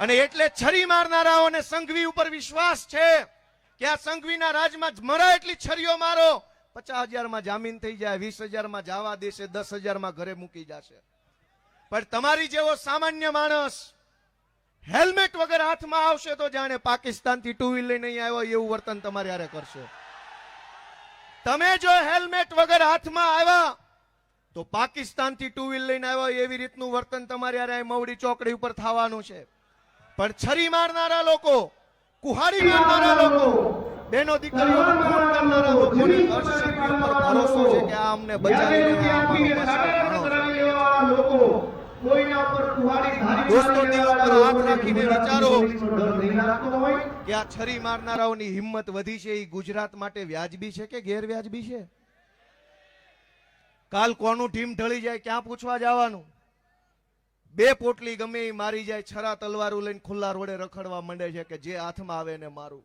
અને એટલે છરી મારનારાઓને સંઘવી ઉપર વિશ્વાસ છે કે આ સંઘવીના રાજમાં મરા એટલી છરીઓ મારો, 50,000 જામીન થઈ જાય, 20,000 જવા દેશે, 10,000 ઘરે મૂકી જશે. પણ તમારી જેવો સામાન્ય માણસ હેલ્મેટ વગર હાથમાં આવશે તો જાણે પાકિસ્તાનથી ટુ વ્હીલ લઈને નહીં આવ્યો એવું વર્તન તમારે હારે કરશે. તમે જો હેલ્મેટ વગર હાથમાં આવ્યા તો પાકિસ્તાનથી ટુ વ્હીલ લઈને આવ્યો એવી રીતનું વર્તન તમારે હારે મવડી ચોકડી ઉપર થવાનું છે. પણ છરી મારનારા લોકો, કુહાડી મારનારા લોકો, બેનો દીકરીઓનું ખૂન કરનારા લોકોની હર્ષશક્તિ ઉપર ભરોસો છે કે આ અમને બચાવી લેવા દોસ્તો, દિલ ઉપર હાથ રાખીને વિચારો કે આ છરી મારનારાઓની હિંમત વધી છે એ ગુજરાત માટે વ્યાજબી છે કે ગેરવ્યાજબી છે? કાલ કોનું ટીમ ઢળી જાય ક્યાં પૂછવા જવાનું? 2 પોટલી ગમે એ મારી જાય, છરા તલવારો લઈને ખુલ્લા રોડે રખડવા માંડે છે કે જે હાથમાં આવે ને મારું.